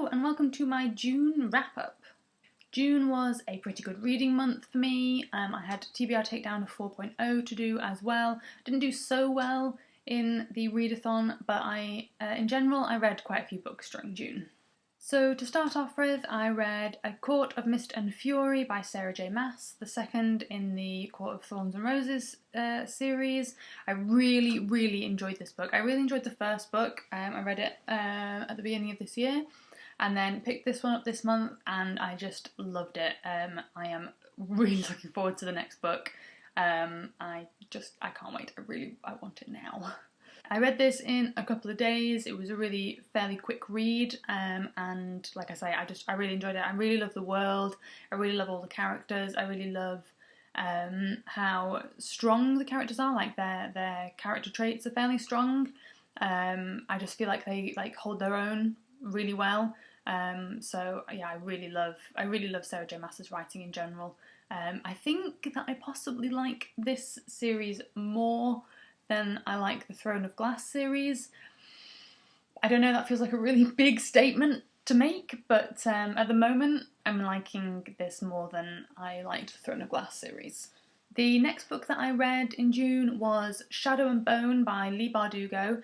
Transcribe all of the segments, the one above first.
Hello and welcome to my June wrap-up. June was a pretty good reading month for me. I had TBR Takedown of 4.0 to do as well. Didn't do so well in the readathon, but in general I read quite a few books during June. So to start off with, I read A Court of Mist and Fury by Sarah J Maas, the second in the Court of Thorns and Roses series. I really enjoyed this book. I really enjoyed the first book. I read it at the beginning of this year and then picked this one up this month and I just loved it. I am really looking forward to the next book. I can't wait. I want it now. I read this in a couple of days. It was a really fairly quick read, and like I say, I really enjoyed it. I really love the world. I really love all the characters. I really love how strong the characters are. Like their character traits are fairly strong. I just feel like they hold their own really well. So yeah, I really love Sarah J Maas's writing in general. I think that I possibly like this series more than I like the Throne of Glass series. I don't know, that feels like a really big statement to make, but at the moment I'm liking this more than I liked the Throne of Glass series. The next book that I read in June was Shadow and Bone by Leigh Bardugo.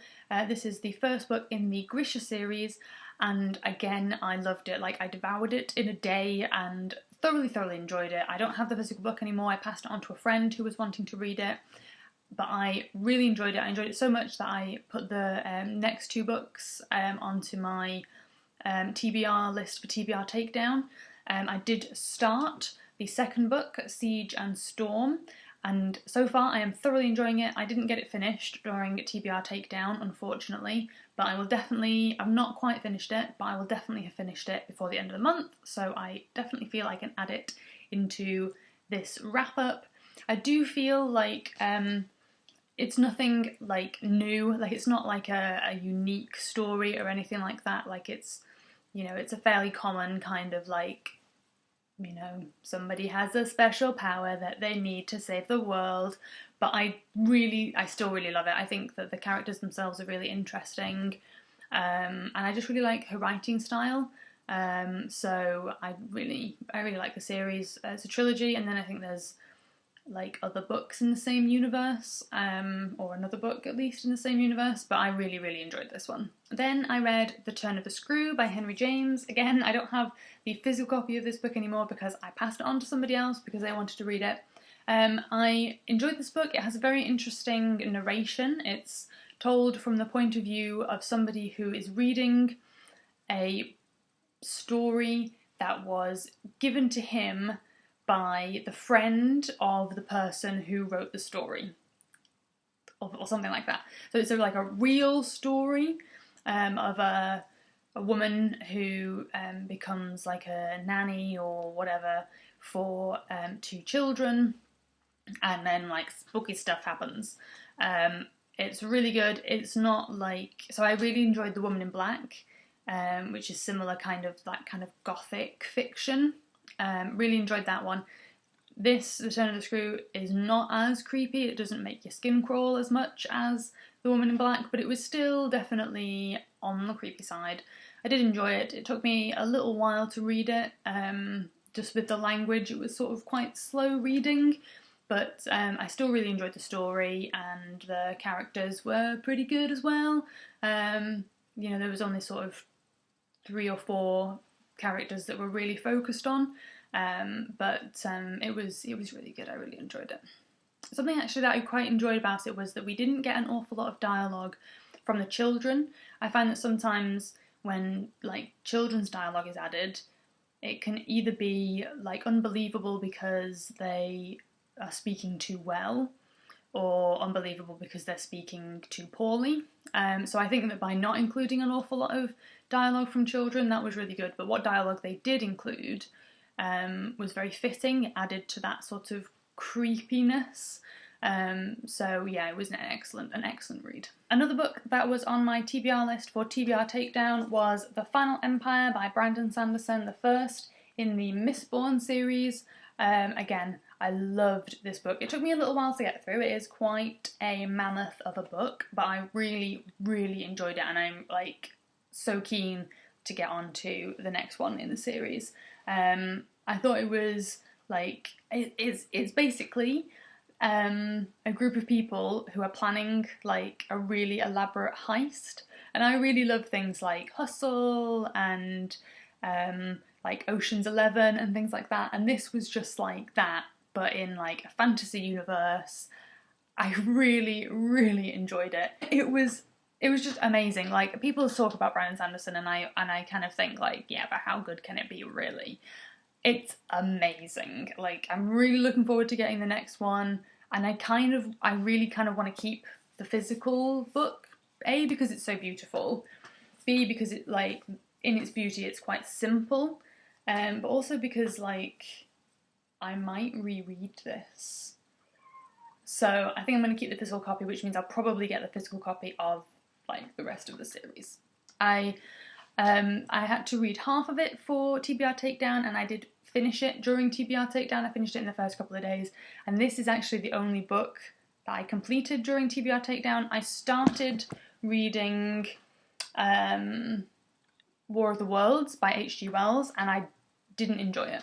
This is the first book in the Grisha series, and again I loved it. Like, I devoured it in a day and thoroughly enjoyed it. I don't have the physical book anymore. I passed it on to a friend who was wanting to read it. But I really enjoyed it. I enjoyed it so much that I put the next two books onto my TBR list for TBR Takedown. I did start the second book, Siege and Storm, and so far I am thoroughly enjoying it. I didn't get it finished during TBR Takedown, unfortunately, but I've not quite finished it, but I will definitely have finished it before the end of the month, so I definitely feel I can add it into this wrap-up. I do feel like it's nothing like new, like it's not like a unique story or anything like that. Like it's a fairly common kind of like, somebody has a special power that they need to save the world. But I still really love it. I think that the characters themselves are really interesting, and I just really like her writing style. So I really like the series. It's a trilogy, and then I think there's like other books in the same universe, or another book at least in the same universe, but I really enjoyed this one. Then I read The Turn of the Screw by Henry James. Again, I don't have the physical copy of this book anymore because I passed it on to somebody else because they wanted to read it. I enjoyed this book. It has a very interesting narration. It's told from the point of view of somebody who is reading a story that was given to him by the friend of the person who wrote the story, or something like that. So it's like a real story of a woman who becomes like a nanny or whatever for two children, and then like spooky stuff happens. It's really good. It's not like, so I really enjoyed The Woman in Black, which is similar kind of gothic fiction. Really enjoyed that one. This, The Turn of the Screw, is not as creepy. It doesn't make your skin crawl as much as The Woman in Black, but it was still definitely on the creepy side. I did enjoy it. It took me a little while to read it, just with the language. It was sort of quite slow reading, but I still really enjoyed the story, and the characters were pretty good as well. There was only sort of 3 or 4 characters that were really focused on, but it was really good. I really enjoyed it. Something actually that I quite enjoyed about it was that we didn't get an awful lot of dialogue from the children. I find that sometimes when like children's dialogue is added, it can either be like unbelievable because they are speaking too well, or unbelievable because they're speaking too poorly. So I think that by not including an awful lot of dialogue from children, that was really good. But what dialogue they did include was very fitting. It added to that sort of creepiness. So yeah, it was an excellent read. Another book that was on my TBR list for TBR Takedown was The Final Empire by Brandon Sanderson, the first in the Mistborn series. Again, I loved this book. It took me a little while to get through. It is quite a mammoth of a book, but I really enjoyed it, and I'm like so keen to get on to the next one in the series. I thought it was like, it's basically a group of people who are planning like a really elaborate heist, and I really love things like Hustle and like Ocean's 11 and things like that, and this was just like that, but in like a fantasy universe. I really, really enjoyed it. It was just amazing. Like, people talk about Brandon Sanderson, and I kind of think like, yeah, but how good can it be, really? It's amazing. Like, I'm really looking forward to getting the next one, and I really kind of want to keep the physical book. A, because it's so beautiful. B, because it, like, in its beauty, it's quite simple. But also because, like, I might reread this. So I think I'm going to keep the physical copy, which means I'll probably get the physical copy of like the rest of the series. I had to read half of it for TBR Takedown, and I did finish it during TBR Takedown. I finished it in the first couple of days, and this is actually the only book that I completed during TBR Takedown. I started reading War of the Worlds by H.G. Wells, and I didn't enjoy it.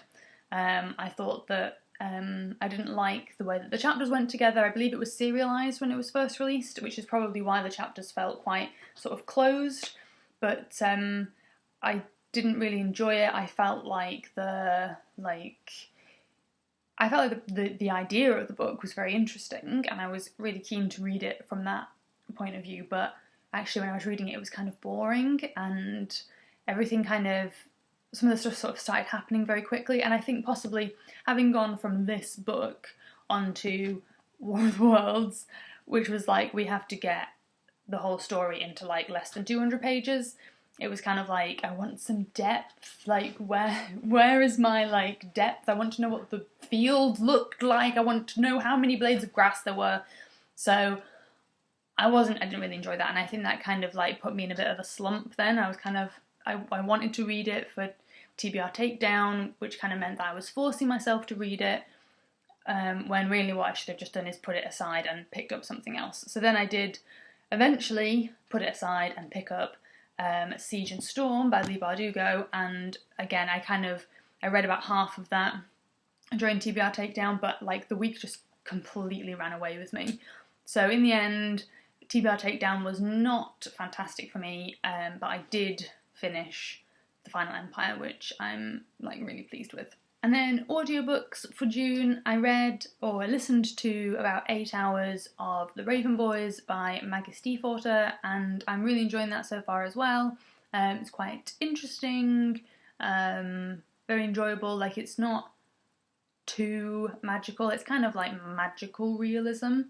I thought that I didn't like the way that the chapters went together. I believe it was serialised when it was first released, which is probably why the chapters felt quite sort of closed, but I didn't really enjoy it. I felt like the idea of the book was very interesting, and I was really keen to read it from that point of view, but actually when I was reading it, it was kind of boring, and everything kind of, some of the stuff sort of started happening very quickly, and I think possibly having gone from this book onto War of the Worlds, which was like, we have to get the whole story into like less than 200 pages, it was kind of like, I want some depth, like where is my like depth? I want to know what the field looked like, I want to know how many blades of grass there were. So I didn't really enjoy that, and I think that kind of like put me in a bit of a slump then. I was kind of, I wanted to read it for TBR Takedown, which kind of meant that I was forcing myself to read it, when really what I should have just done is put it aside and picked up something else. So then I did eventually put it aside and pick up Siege and Storm by Leigh Bardugo, and again I read about half of that during TBR Takedown, but like the week just completely ran away with me. So in the end, TBR Takedown was not fantastic for me, but I did finish The Final Empire, which I'm like really pleased with. And then audiobooks for June, I read or listened to about 8 hours of The Raven Boys by Maggie Stiefvater, and I'm really enjoying that so far as well. It's quite interesting, very enjoyable. Like, it's not too magical, it's kind of like magical realism,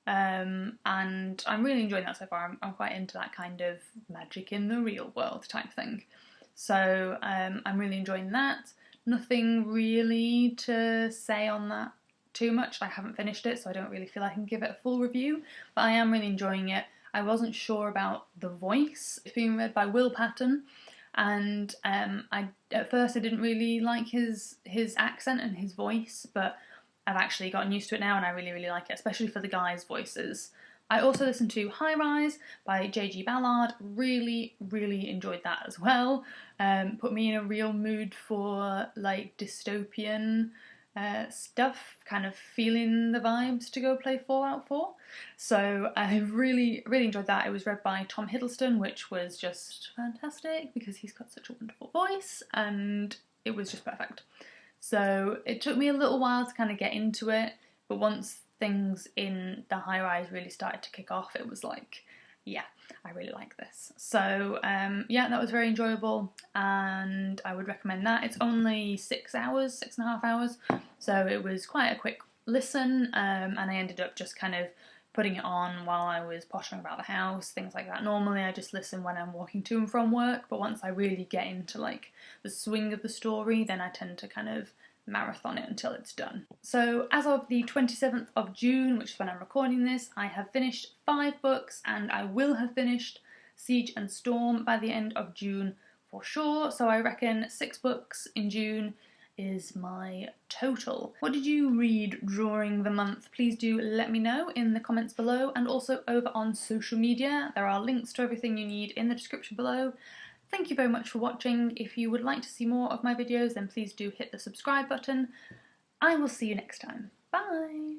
and I'm really enjoying that so far. I'm quite into that kind of magic in the real world type thing. So I'm really enjoying that. Nothing really to say on that too much. I haven't finished it, so I don't really feel I can give it a full review, but I am really enjoying it. I wasn't sure about the voice. It's being read by Will Patton, and at first I didn't really like his accent and his voice, but I've actually gotten used to it now, and I really, really like it, especially for the guys' voices. I also listened to High Rise by J.G. Ballard. Really, really enjoyed that as well. Put me in a real mood for like dystopian stuff, kind of feeling the vibes to go play Fallout 4. So I really, really enjoyed that. It was read by Tom Hiddleston, which was just fantastic because he's got such a wonderful voice, and it was just perfect. So it took me a little while to kind of get into it, but once things in the High Rise really started to kick off, it was like, yeah, I really like this. So yeah, that was very enjoyable, and I would recommend that. It's only 6.5 hours, so it was quite a quick listen, and I ended up just kind of putting it on while I was pottering about the house, things like that. Normally I just listen when I'm walking to and from work, but once I really get into like the swing of the story, then I tend to kind of marathon it until it's done. So as of the 27th of June, which is when I'm recording this, I have finished 5 books, and I will have finished Siege and Storm by the end of June for sure. So I reckon 6 books in June is my total. What did you read during the month? Please do let me know in the comments below, and also over on social media. There are links to everything you need in the description below. Thank you very much for watching. If you would like to see more of my videos, then please do hit the subscribe button. I will see you next time. Bye!